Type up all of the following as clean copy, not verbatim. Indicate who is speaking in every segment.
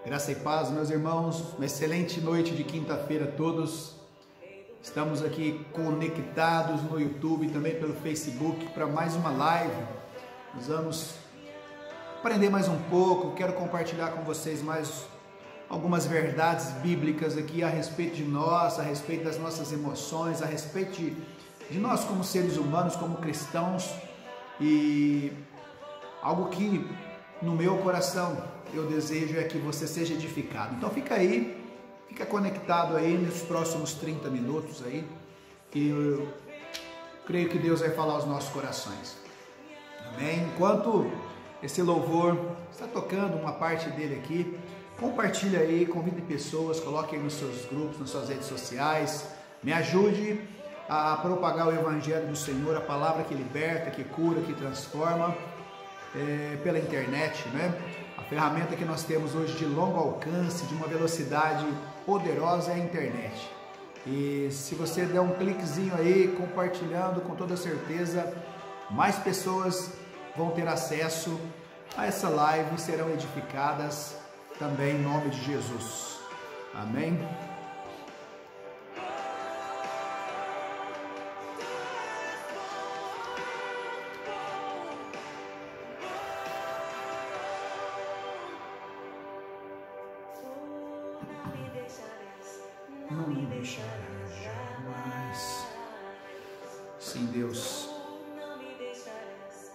Speaker 1: Graça e paz, meus irmãos, uma excelente noite de quinta-feira a todos. Estamos aqui conectados no YouTube e também pelo Facebook para mais uma live. Nós vamos aprender mais um pouco, quero compartilhar com vocês mais algumas verdades bíblicas aqui a respeito de nós, a respeito das nossas emoções, a respeito de nós como seres humanos, como cristãos, e algo que no meu coração eu desejo é que você seja edificado. Então fica aí, fica conectado aí nos próximos 30 minutos aí, que eu creio que Deus vai falar aos nossos corações. Amém? Enquanto esse louvor está tocando uma parte dele aqui, compartilha aí, convide pessoas, coloque aí nos seus grupos, nas suas redes sociais, me ajude a propagar o Evangelho do Senhor, a palavra que liberta, que cura, que transforma, pela internet, né? A ferramenta que nós temos hoje de longo alcance, de uma velocidade poderosa é a internet. E se você der um cliquezinho aí, compartilhando, com toda certeza, mais pessoas vão ter acesso a essa live e serão edificadas também em nome de Jesus. Amém? Não me deixarás jamais. Sim, Deus.
Speaker 2: Não me deixarás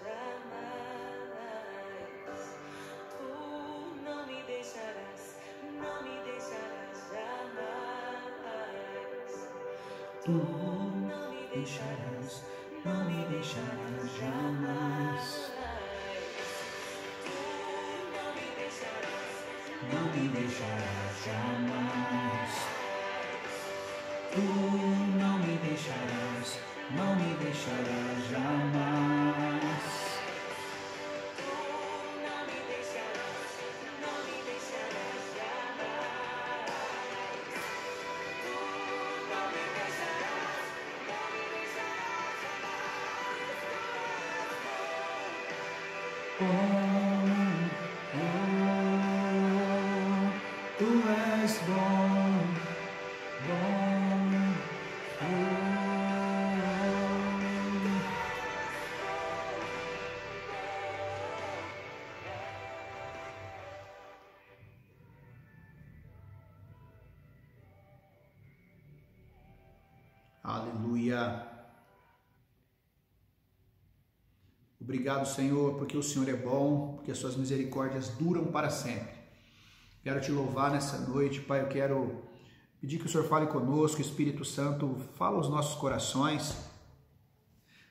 Speaker 2: jamais. Tu não me deixarás jamais.
Speaker 1: Tu não me deixarás jamais. Não me deixarás jamais. Tu não me deixarás jamais. Tu és bom. Aleluia. Obrigado, Senhor, porque o Senhor é bom, porque as suas misericórdias duram para sempre. Quero te louvar nessa noite, Pai. Eu quero pedir que o Senhor fale conosco, Espírito Santo, fala aos nossos corações.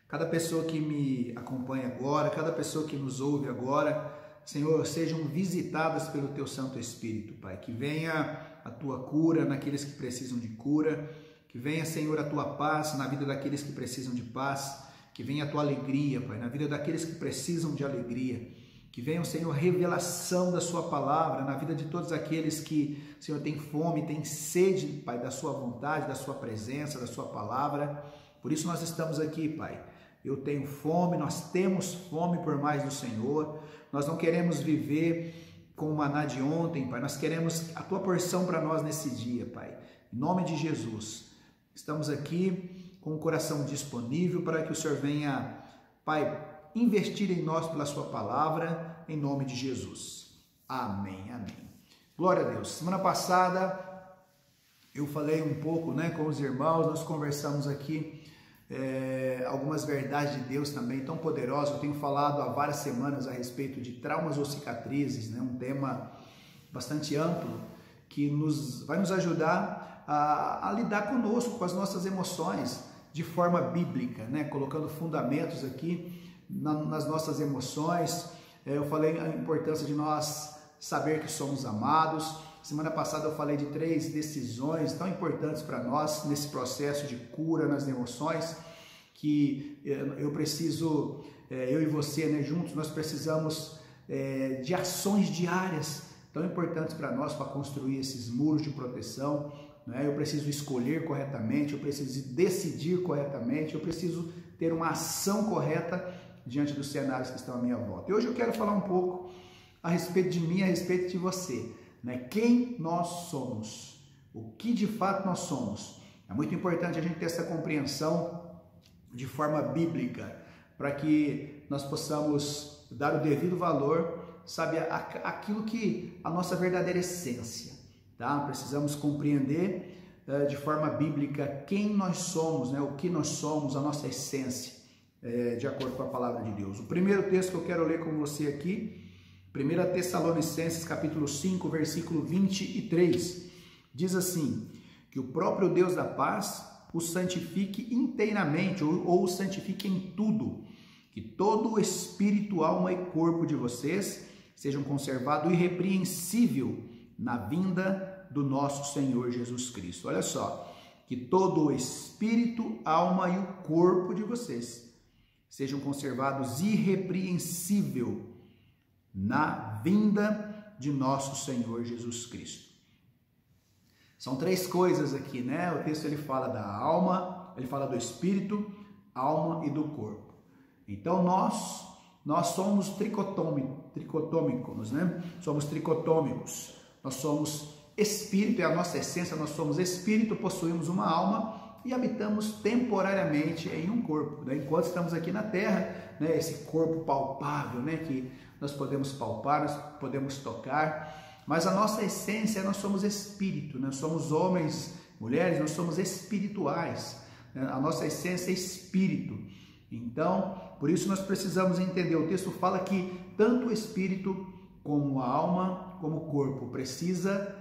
Speaker 1: Cada pessoa que me acompanha agora, cada pessoa que nos ouve agora, Senhor, sejam visitadas pelo Teu Santo Espírito, Pai. Que venha a Tua cura naqueles que precisam de cura, que venha, Senhor, a Tua paz na vida daqueles que precisam de paz, que venha a Tua alegria, Pai, na vida daqueles que precisam de alegria. Que venha, Senhor, revelação da Sua palavra na vida de todos aqueles que, Senhor, têm fome, têm sede, Pai, da Sua vontade, da Sua presença, da Sua palavra. Por isso nós estamos aqui, Pai. Eu tenho fome, nós temos fome por mais do Senhor. Nós não queremos viver com o maná de ontem, Pai. Nós queremos a Tua porção para nós nesse dia, Pai. Em nome de Jesus. Estamos aqui com o coração disponível para que o Senhor venha, Pai, investir em nós pela Sua palavra, em nome de Jesus. Amém, amém. Glória a Deus. Semana passada eu falei um pouco, com os irmãos, nós conversamos aqui algumas verdades de Deus também tão poderosas. Eu tenho falado há várias semanas a respeito de traumas ou cicatrizes, um tema bastante amplo que vai nos ajudar a lidar conosco, com as nossas emoções de forma bíblica, colocando fundamentos aqui nas nossas emoções. Eu falei a importância de nós saber que somos amados. Semana passada eu falei de 3 decisões tão importantes para nós nesse processo de cura nas emoções, que eu e você, juntos, nós precisamos de ações diárias tão importantes para nós, para construir esses muros de proteção. Eu preciso escolher corretamente, eu preciso decidir corretamente, eu preciso ter uma ação correta diante dos cenários que estão à minha volta. E hoje eu quero falar um pouco a respeito de mim, a respeito de você, né? Quem nós somos, o que de fato nós somos. É muito importante a gente ter essa compreensão de forma bíblica, para que nós possamos dar o devido valor, sabe, aquilo que a nossa verdadeira essência, tá? Precisamos compreender de forma bíblica quem nós somos, né? O que nós somos, a nossa essência, de acordo com a palavra de Deus. O primeiro texto que eu quero ler com você aqui, 1 Tessalonicenses capítulo 5, versículo 23, diz assim, que o próprio Deus da paz o santifique inteiramente, ou o santifique em tudo, que todo o espírito, alma e corpo de vocês sejam conservados irrepreensível na vinda do nosso Senhor Jesus Cristo. Olha só, que todo o espírito, alma e o corpo de vocês sejam conservados irrepreensível na vinda de nosso Senhor Jesus Cristo. São três coisas aqui, né? O texto ele fala da alma, ele fala do espírito, alma e do corpo. Então nós somos tricotômicos, né? Somos tricotômicos. Nós somos espírito, é a nossa essência, nós somos espírito, possuímos uma alma e habitamos temporariamente em um corpo, né? Enquanto estamos aqui na terra, né? Esse corpo palpável, né? Que nós podemos palpar, nós podemos tocar. Mas a nossa essência, nós somos espírito, nós somos homens, mulheres, nós somos espirituais, né? A nossa essência é espírito. Então, por isso nós precisamos entender, o texto fala que tanto o espírito como a alma, como o corpo, precisa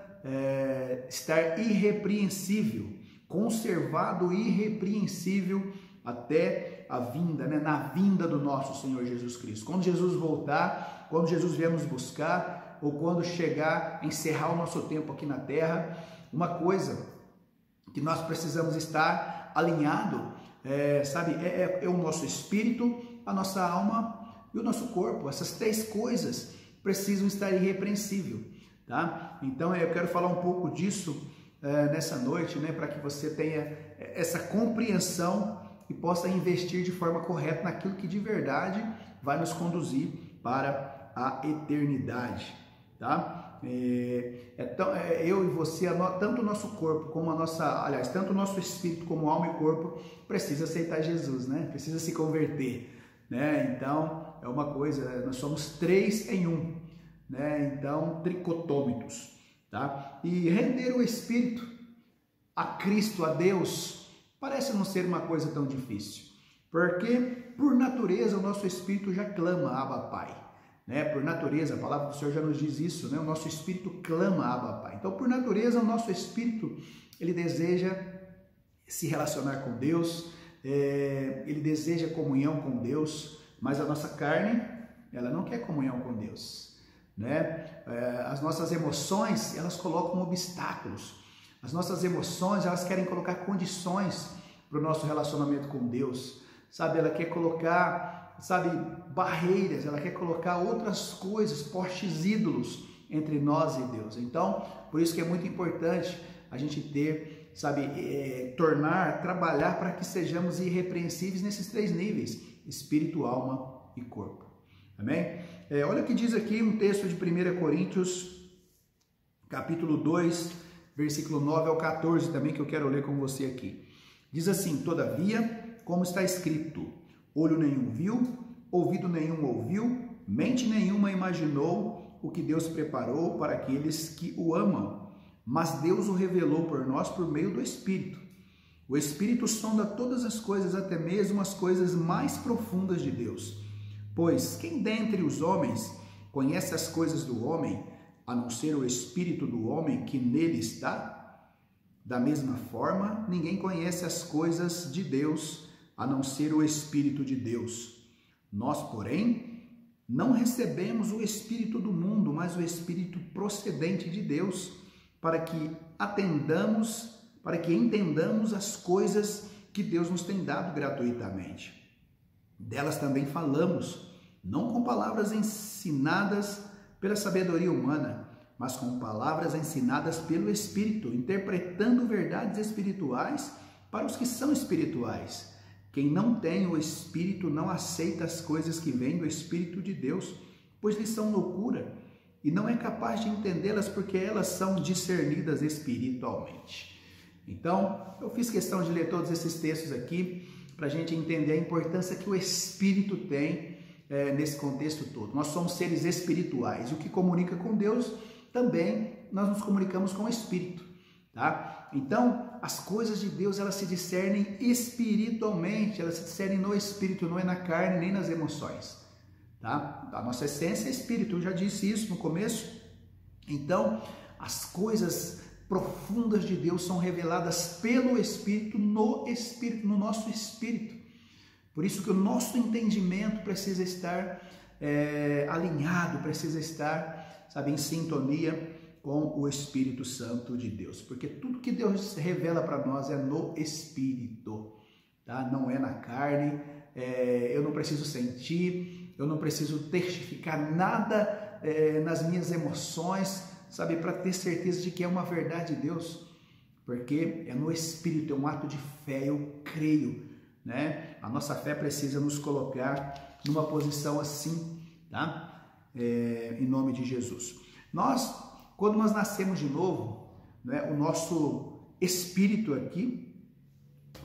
Speaker 1: estar irrepreensível, conservado irrepreensível até a vinda, né? Na vinda do nosso Senhor Jesus Cristo. Quando Jesus voltar, quando Jesus vier nos buscar, ou quando chegar, encerrar o nosso tempo aqui na terra, uma coisa que nós precisamos estar alinhado, sabe, é o nosso espírito, a nossa alma e o nosso corpo. Essas três coisas precisam estar irrepreensível, tá? Então eu quero falar um pouco disso nessa noite, né, para que você tenha essa compreensão e possa investir de forma correta naquilo que de verdade vai nos conduzir para a eternidade. Tá? Eu e você, tanto o nosso corpo como a nossa, aliás, tanto o nosso espírito como alma e corpo precisa aceitar Jesus, né? Precisa se converter, né? Então é uma coisa, nós somos três em um, né? Então tricotômicos, tá? E render o espírito a Cristo, a Deus, parece não ser uma coisa tão difícil, porque por natureza o nosso espírito já clama Abba Pai. Né? Por natureza, a palavra do Senhor já nos diz isso, né? O nosso espírito clama Abba Pai. Então, por natureza, o nosso espírito, ele deseja se relacionar com Deus, ele deseja comunhão com Deus, mas a nossa carne, ela não quer comunhão com Deus, né? As nossas emoções, elas colocam obstáculos. As nossas emoções, elas querem colocar condições para o nosso relacionamento com Deus, sabe? Ela quer colocar, sabe, barreiras, ela quer colocar outras coisas, postes ídolos entre nós e Deus. Então, por isso que é muito importante a gente ter, sabe, trabalhar para que sejamos irrepreensíveis nesses três níveis, espírito, alma e corpo. Amém? Olha o que diz aqui um texto de 1 Coríntios, capítulo 2, versículo 9 ao 14, também que eu quero ler com você aqui. Diz assim: todavia, como está escrito, olho nenhum viu, ouvido nenhum ouviu, mente nenhuma imaginou o que Deus preparou para aqueles que o amam. Mas Deus o revelou por nós por meio do Espírito. O Espírito sonda todas as coisas, até mesmo as coisas mais profundas de Deus. Pois quem dentre os homens conhece as coisas do homem, a não ser o Espírito do homem que nele está? Da mesma forma, ninguém conhece as coisas de Deus, a não ser o Espírito de Deus. Nós, porém, não recebemos o Espírito do mundo, mas o Espírito procedente de Deus, para que entendamos as coisas que Deus nos tem dado gratuitamente. Delas também falamos, não com palavras ensinadas pela sabedoria humana, mas com palavras ensinadas pelo Espírito, interpretando verdades espirituais para os que são espirituais. Quem não tem o Espírito não aceita as coisas que vêm do Espírito de Deus, pois lhes são loucura, e não é capaz de entendê-las porque elas são discernidas espiritualmente. Então, eu fiz questão de ler todos esses textos aqui para a gente entender a importância que o Espírito tem nesse contexto todo. Nós somos seres espirituais, o que comunica com Deus também nós nos comunicamos com o Espírito, tá? Então, as coisas de Deus, elas se discernem espiritualmente, elas se discernem no Espírito, não é na carne nem nas emoções, tá? A nossa essência é Espírito, eu já disse isso no começo. Então, as coisas profundas de Deus são reveladas pelo Espírito, no nosso Espírito. Por isso que o nosso entendimento precisa estar alinhado, precisa estar, sabe, em sintonia com o Espírito Santo de Deus. Porque tudo que Deus revela para nós é no Espírito, tá? Não é na carne. Eu não preciso sentir, eu não preciso testificar nada nas minhas emoções, sabe, para ter certeza de que é uma verdade de Deus, porque é no Espírito, é um ato de fé, eu creio, né? A nossa fé precisa nos colocar numa posição assim, tá? Em nome de Jesus. Quando nós nascemos de novo, né, o nosso espírito aqui,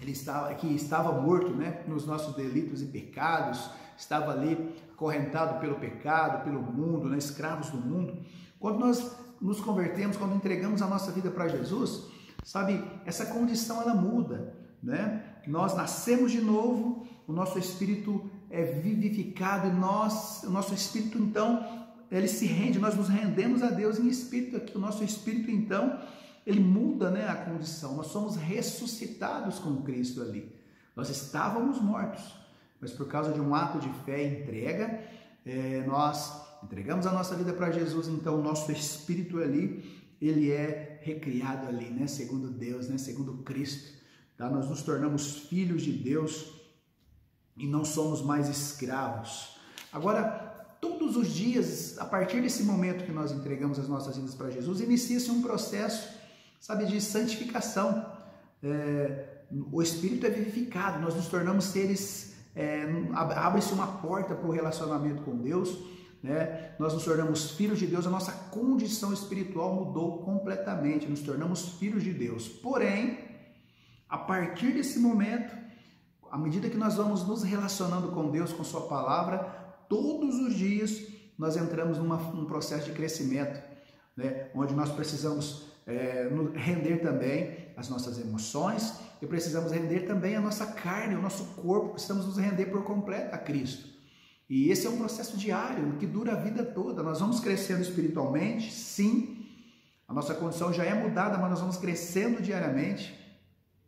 Speaker 1: ele estava morto, né, nos nossos delitos e pecados, estava ali acorrentado pelo pecado, pelo mundo, né, escravos do mundo. Quando nós nos convertemos, quando entregamos a nossa vida para Jesus, sabe, essa condição ela muda, né? Nós nascemos de novo, o nosso espírito é vivificado e o nosso espírito então, ele se rende, nós nos rendemos a Deus em espírito aqui, o nosso espírito então, ele muda, né, a condição, nós somos ressuscitados com Cristo ali. Nós estávamos mortos, mas por causa de um ato de fé e entrega, nós entregamos a nossa vida para Jesus, então o nosso espírito ali, ele é recriado ali, né, segundo Deus, né, segundo Cristo, tá? Nós nos tornamos filhos de Deus e não somos mais escravos. Agora, todos os dias, a partir desse momento que nós entregamos as nossas vidas para Jesus, inicia-se um processo, sabe, de santificação. O Espírito é vivificado, nós nos tornamos seres, abre-se uma porta para o relacionamento com Deus, né? Nós nos tornamos filhos de Deus, a nossa condição espiritual mudou completamente, nos tornamos filhos de Deus. Porém, a partir desse momento, à medida que nós vamos nos relacionando com Deus, com sua palavra, todos os dias nós entramos num processo de crescimento, né? Onde nós precisamos render também as nossas emoções e precisamos render também a nossa carne, o nosso corpo, precisamos nos render por completo a Cristo. E esse é um processo diário, que dura a vida toda. Nós vamos crescendo espiritualmente, sim, a nossa condição já é mudada, mas nós vamos crescendo diariamente.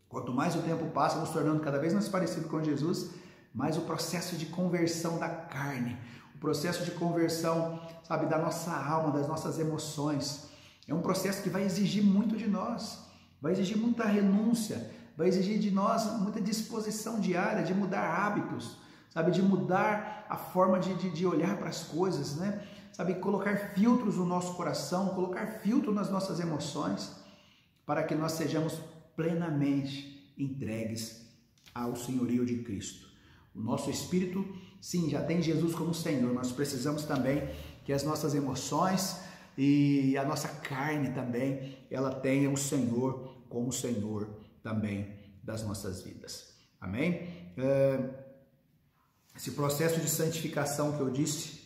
Speaker 1: Quanto mais o tempo passa, nos tornando cada vez mais parecido com Jesus, mais o processo de conversão da carne, o processo de conversão, sabe, da nossa alma, das nossas emoções, é um processo que vai exigir muito de nós, vai exigir muita renúncia, vai exigir de nós muita disposição diária, de mudar hábitos, sabe, de mudar a forma de olhar para as coisas, né? Sabe, colocar filtros no nosso coração, colocar filtro nas nossas emoções, para que nós sejamos plenamente entregues ao senhorio de Cristo. O nosso espírito, sim, já tem Jesus como Senhor, nós precisamos também que as nossas emoções e a nossa carne também, ela tenha o Senhor como Senhor também das nossas vidas. Amém? Esse processo de santificação que eu disse,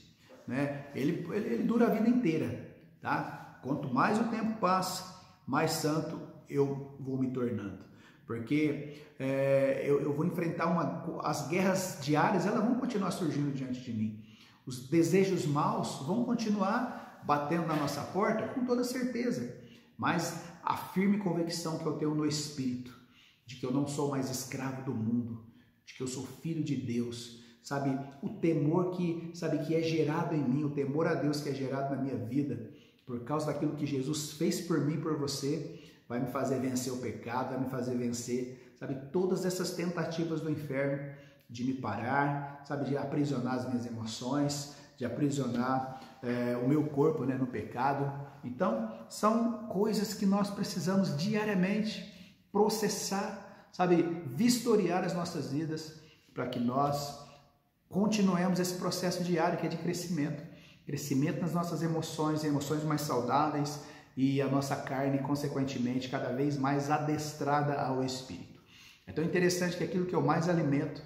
Speaker 1: né, ele dura a vida inteira, tá? Quanto mais o tempo passa, mais santo eu vou me tornando, porque eu vou enfrentar as guerras diárias, elas vão continuar surgindo diante de mim, os desejos maus vão continuar batendo na nossa porta, com toda certeza, mas a firme convicção que eu tenho no Espírito, de que eu não sou mais escravo do mundo, de que eu sou filho de Deus, sabe, o temor que é gerado em mim, o temor a Deus que é gerado na minha vida, por causa daquilo que Jesus fez por mim e por você, vai me fazer vencer o pecado, vai me fazer vencer, sabe, todas essas tentativas do inferno de me parar, sabe, de aprisionar as minhas emoções, de aprisionar o meu corpo, né, no pecado. Então, são coisas que nós precisamos diariamente processar, sabe, vistoriar as nossas vidas, para que nós continuemos esse processo diário que é de crescimento. crescimento nas nossas emoções mais saudáveis e a nossa carne, consequentemente, cada vez mais adestrada ao Espírito. É tão interessante que aquilo que eu mais alimento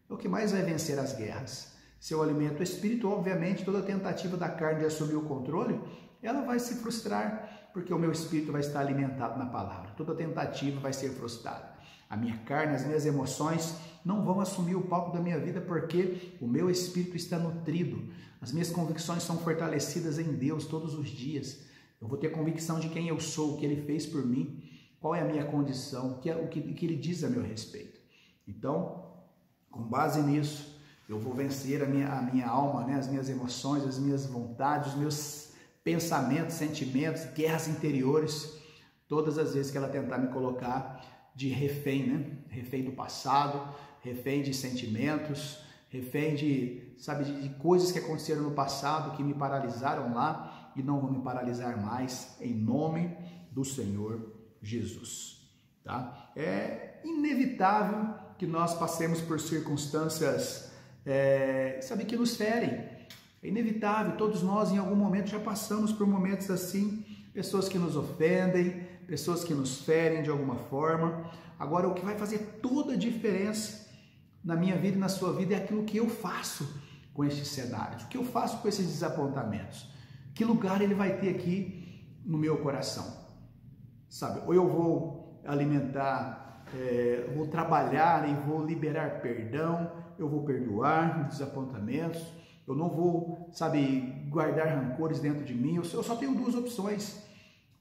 Speaker 1: é o que mais vai vencer as guerras. Se eu alimento o Espírito, obviamente, toda tentativa da carne de assumir o controle, ela vai se frustrar, porque o meu Espírito vai estar alimentado na palavra. Toda tentativa vai ser frustrada. A minha carne, as minhas emoções não vão assumir o palco da minha vida, porque o meu Espírito está nutrido. As minhas convicções são fortalecidas em Deus todos os dias. Eu vou ter convicção de quem eu sou, o que Ele fez por mim, qual é a minha condição, o que Ele diz a meu respeito. Então, com base nisso, eu vou vencer a minha alma, né? As minhas emoções, as minhas vontades, os meus pensamentos, sentimentos, guerras interiores, todas as vezes que ela tentar me colocar de refém, né? Refém do passado, refém de sentimentos, refém de coisas que aconteceram no passado, que me paralisaram lá e não vão me paralisar mais, em nome do Senhor Jesus, tá? É inevitável que nós passemos por circunstâncias, que nos ferem. É inevitável, todos nós em algum momento já passamos por momentos assim, pessoas que nos ofendem, pessoas que nos ferem de alguma forma. Agora, o que vai fazer toda a diferença na minha vida e na sua vida é aquilo que eu faço com estes cenários, o que eu faço com esses desapontamentos, que lugar ele vai ter aqui no meu coração, sabe? Ou eu vou alimentar, vou trabalhar e vou liberar perdão, eu vou perdoar desapontamentos, eu não vou, guardar rancores dentro de mim. Eu só tenho duas opções: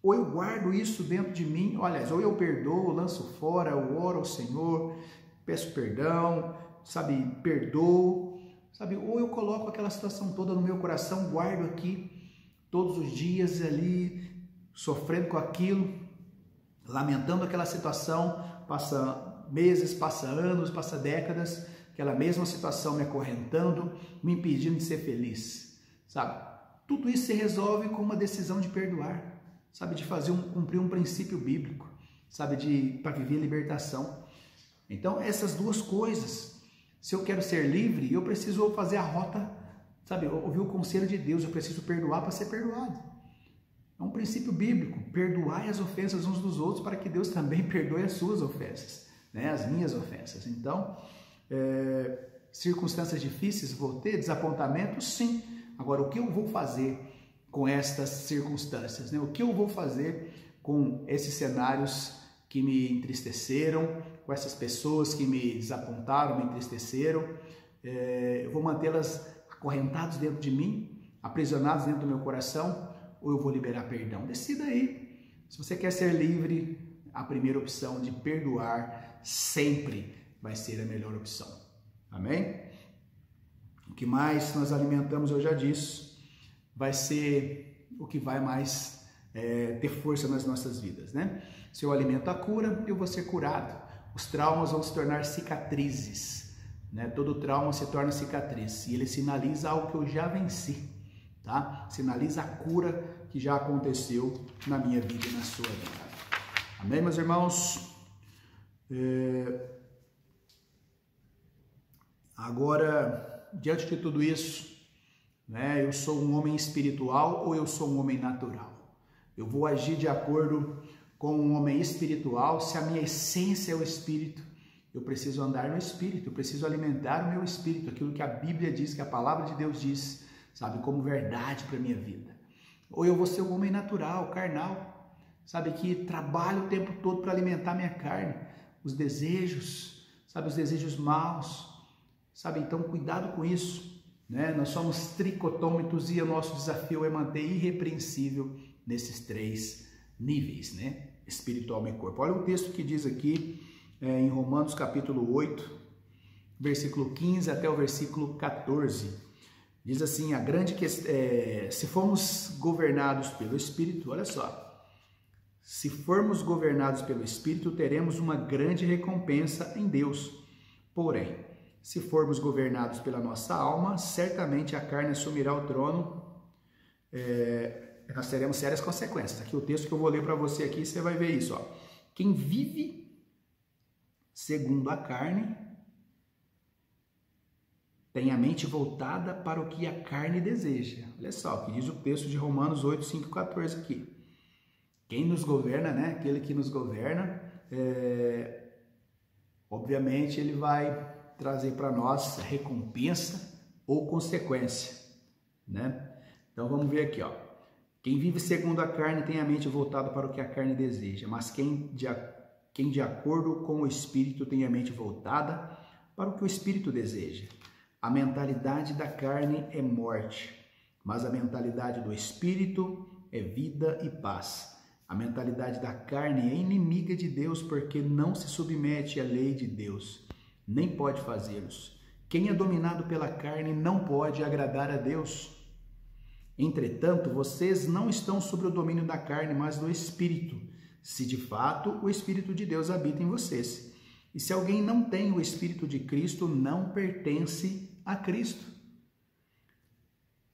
Speaker 1: ou eu guardo isso dentro de mim, ou eu perdoo, lanço fora, eu oro ao Senhor, peço perdão, perdoo, ou eu coloco aquela situação toda no meu coração, guardo aqui todos os dias ali, sofrendo com aquilo, lamentando aquela situação, passa meses, passa anos, passa décadas, aquela mesma situação me acorrentando, me impedindo de ser feliz, Tudo isso se resolve com uma decisão de perdoar, de cumprir um princípio bíblico, para viver a libertação. Então, essas duas coisas, se eu quero ser livre, eu preciso fazer a rota, ouvir o conselho de Deus, eu preciso perdoar para ser perdoado. É um princípio bíblico: perdoai as ofensas uns dos outros, para que Deus também perdoe as suas ofensas, as minhas ofensas. Então, circunstâncias difíceis vou ter, desapontamentos, sim. Agora, o que eu vou fazer com estas circunstâncias, O que eu vou fazer com esses cenários que me entristeceram, com essas pessoas que me desapontaram, me entristeceram? Eu vou mantê-las acorrentadas dentro de mim, aprisionadas dentro do meu coração, ou eu vou liberar perdão? Decida aí. Se você quer ser livre, a primeira opção de perdoar sempre vai ser a melhor opção. Amém? O que mais nós alimentamos, eu já disse, vai ser o que vai mais ter força nas nossas vidas, Se eu alimento a cura, eu vou ser curado. Os traumas vão se tornar cicatrizes, Todo trauma se torna cicatriz e ele sinaliza algo que eu já venci, tá? Sinaliza a cura que já aconteceu na minha vida e na sua vida. Amém, meus irmãos? Agora, diante de tudo isso, eu sou um homem espiritual ou eu sou um homem natural? Eu vou agir de acordo com um homem espiritual. Se a minha essência é o Espírito, eu preciso andar no Espírito, eu preciso alimentar o meu Espírito, aquilo que a Bíblia diz, que a Palavra de Deus diz, como verdade para a minha vida. Ou eu vou ser um homem natural, carnal, que trabalho o tempo todo para alimentar minha carne, os desejos, os desejos maus, Então, cuidado com isso, Nós somos tricotômitos e o nosso desafio é manter irrepreensível nesses três níveis, espiritual e corpo. Olha o texto que diz aqui em Romanos capítulo 8, versículo 15 até o versículo 14. Diz assim, a grande questão, se formos governados pelo Espírito, olha só, se formos governados pelo Espírito, teremos uma grande recompensa em Deus. Porém, se formos governados pela nossa alma, certamente a carne assumirá o trono, nós teremos sérias consequências. Aqui o texto que eu vou ler para você aqui, você vai ver isso. Quem vive segundo a carne tem a mente voltada para o que a carne deseja. Olha só o que diz o texto de Romanos 8, 5 e 14 aqui. Quem nos governa, né? Aquele que nos governa, obviamente ele vai trazer para nós recompensa ou consequência, né? Então vamos ver aqui, ó. Quem vive segundo a carne tem a mente voltada para o que a carne deseja, mas quem de acordo com o Espírito tem a mente voltada para o que o Espírito deseja. A mentalidade da carne é morte, mas a mentalidade do Espírito é vida e paz. A mentalidade da carne é inimiga de Deus porque não se submete à lei de Deus, nem pode fazê-los. Quem é dominado pela carne não pode agradar a Deus. Entretanto, vocês não estão sob o domínio da carne, mas do Espírito, se de fato o Espírito de Deus habita em vocês. E se alguém não tem o Espírito de Cristo, não pertence a Cristo.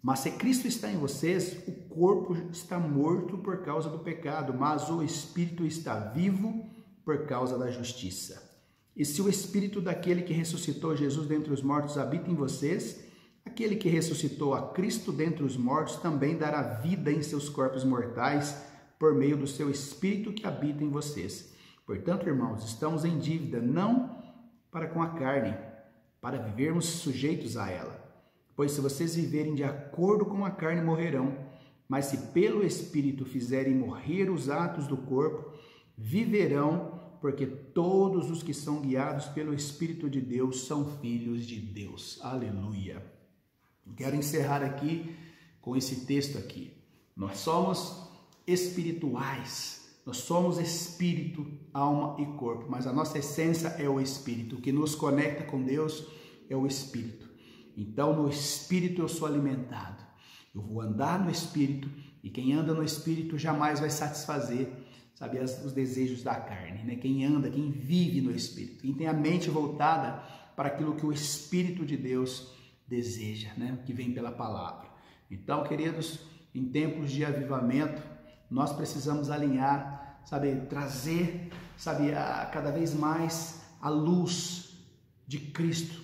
Speaker 1: Mas se Cristo está em vocês, o corpo está morto por causa do pecado, mas o Espírito está vivo por causa da justiça. E se o Espírito daquele que ressuscitou Jesus dentre os mortos habita em vocês, aquele que ressuscitou a Cristo dentre os mortos também dará vida em seus corpos mortais por meio do seu Espírito que habita em vocês. Portanto, irmãos, estamos em dívida não para com a carne, para vivermos sujeitos a ela. Pois se vocês viverem de acordo com a carne, morrerão. Mas se pelo Espírito fizerem morrer os atos do corpo, viverão, porque todos os que são guiados pelo Espírito de Deus são filhos de Deus. Aleluia! Quero encerrar aqui com esse texto aqui. Nós somos espirituais, nós somos espírito, alma e corpo, mas a nossa essência é o Espírito. O que nos conecta com Deus é o Espírito. Então, no Espírito eu sou alimentado. Eu vou andar no Espírito e quem anda no Espírito jamais vai satisfazer, sabe, os desejos da carne, né? Quem anda, quem vive no Espírito, quem tem a mente voltada para aquilo que o Espírito de Deus deseja, né? Que vem pela palavra. Então, queridos, em tempos de avivamento, nós precisamos alinhar, sabe, trazer, sabe, cada vez mais a luz de Cristo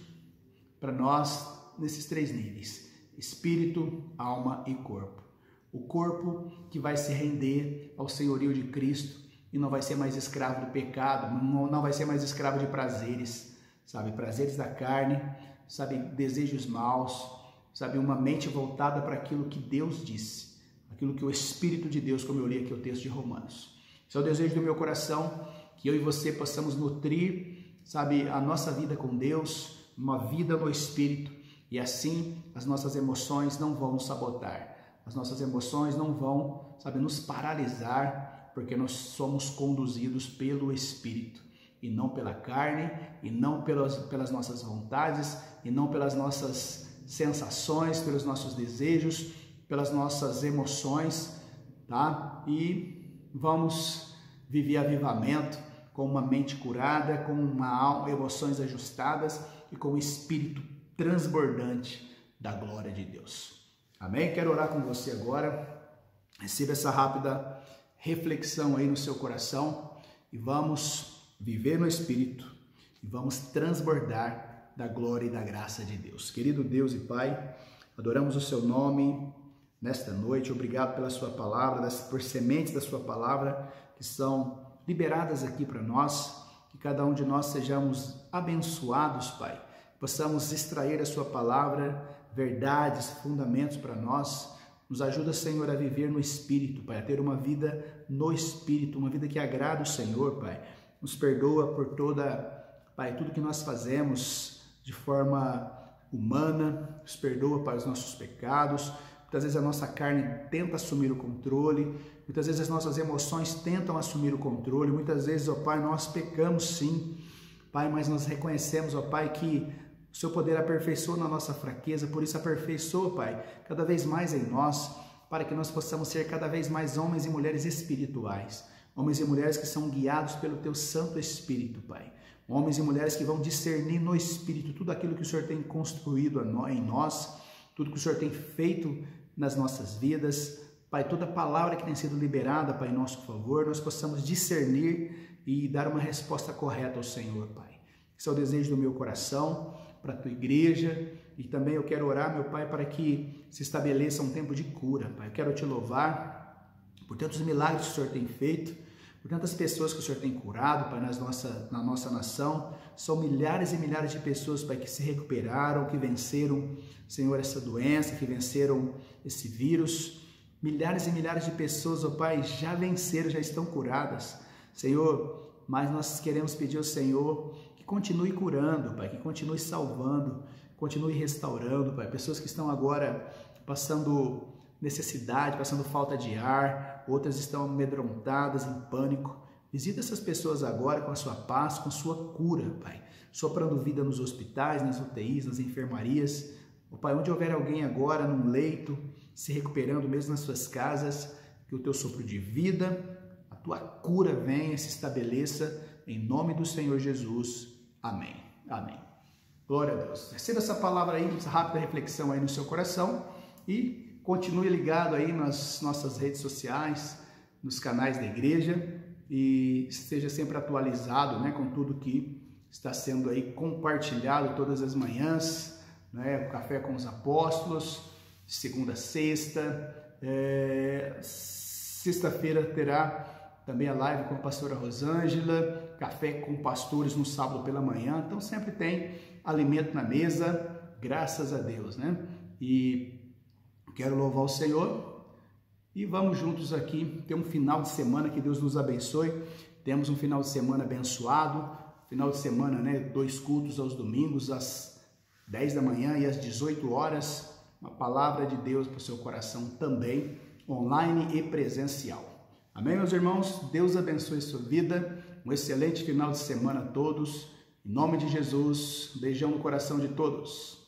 Speaker 1: para nós nesses 3 níveis: espírito, alma e corpo. O corpo que vai se render ao senhorio de Cristo e não vai ser mais escravo do pecado, não vai ser mais escravo de prazeres, sabe, prazeres da carne, sabe, desejos maus, sabe, uma mente voltada para aquilo que Deus disse, aquilo que o Espírito de Deus, como eu li aqui o texto de Romanos. Esse é o desejo do meu coração, que eu e você possamos nutrir, sabe, a nossa vida com Deus, uma vida no Espírito, e assim as nossas emoções não vão nos sabotar, as nossas emoções não vão, sabe, nos paralisar, porque nós somos conduzidos pelo Espírito, e não pela carne, e não pelas nossas vontades, e não pelas nossas sensações, pelos nossos desejos, pelas nossas emoções, tá? E vamos viver avivamento com uma mente curada, com uma alma, emoções ajustadas e com o espírito transbordante da glória de Deus. Amém? Quero orar com você agora. Receba essa rápida reflexão aí no seu coração e vamos viver no Espírito e vamos transbordar da glória e da graça de Deus. Querido Deus e Pai, adoramos o seu nome nesta noite. Obrigado pela sua palavra, por sementes da sua palavra que são liberadas aqui para nós, que cada um de nós sejamos abençoados, Pai. Possamos extrair a sua palavra, verdades, fundamentos para nós. Nos ajuda, Senhor, a viver no Espírito, Pai, a ter uma vida no Espírito, uma vida que agrada o Senhor, Pai. Nos perdoa por Pai, tudo que nós fazemos de forma humana, nos perdoa para os nossos pecados. Muitas vezes a nossa carne tenta assumir o controle, muitas vezes as nossas emoções tentam assumir o controle, muitas vezes, ó Pai, nós pecamos sim, Pai, mas nós reconhecemos, ó Pai, que o seu poder aperfeiçoa na nossa fraqueza, por isso aperfeiçoa, Pai, cada vez mais em nós, para que nós possamos ser cada vez mais homens e mulheres espirituais, homens e mulheres que são guiados pelo Teu Santo Espírito, Pai, homens e mulheres que vão discernir no Espírito tudo aquilo que o Senhor tem construído em nós, tudo que o Senhor tem feito nas nossas vidas, Pai, toda palavra que tem sido liberada, Pai, em nosso favor, nós possamos discernir e dar uma resposta correta ao Senhor, Pai. Esse é o desejo do meu coração, para a Tua igreja, E também eu quero orar, meu Pai, para que se estabeleça um tempo de cura, Pai. Eu quero te louvar por tantos milagres que o Senhor tem feito, por tantas pessoas que o Senhor tem curado, Pai, na nossa nação. São milhares e milhares de pessoas, Pai, que se recuperaram, que venceram, Senhor, essa doença, que venceram esse vírus. Milhares e milhares de pessoas, ó Pai, já venceram, já estão curadas, Senhor. Mas nós queremos pedir ao Senhor que continue curando, Pai, que continue salvando, continue restaurando, Pai. Pessoas que estão agora passando necessidade, passando falta de ar, outras estão amedrontadas, em pânico. Visita essas pessoas agora com a sua paz, com a sua cura, Pai. Soprando vida nos hospitais, nas UTIs, nas enfermarias. Oh, Pai, onde houver alguém agora num leito, se recuperando mesmo nas suas casas, que o teu sopro de vida, a tua cura venha, se estabeleça, em nome do Senhor Jesus. Amém. Amém. Glória a Deus. Receba essa palavra aí, essa rápida reflexão aí no seu coração e continue ligado aí nas nossas redes sociais, nos canais da igreja e esteja sempre atualizado, né, com tudo que está sendo aí compartilhado todas as manhãs, né, o Café com os Apóstolos, de segunda a sexta, sexta-feira terá também a live com a pastora Rosângela, café com pastores no sábado pela manhã, então sempre tem alimento na mesa, graças a Deus, né? E quero louvar o Senhor e vamos juntos aqui ter um final de semana, que Deus nos abençoe. Temos um final de semana abençoado, final de semana, né? 2 cultos aos domingos, às 10 da manhã e às 18 horas, uma palavra de Deus para o seu coração também, online e presencial. Amém, meus irmãos? Deus abençoe sua vida, um excelente final de semana a todos, em nome de Jesus, beijão no coração de todos.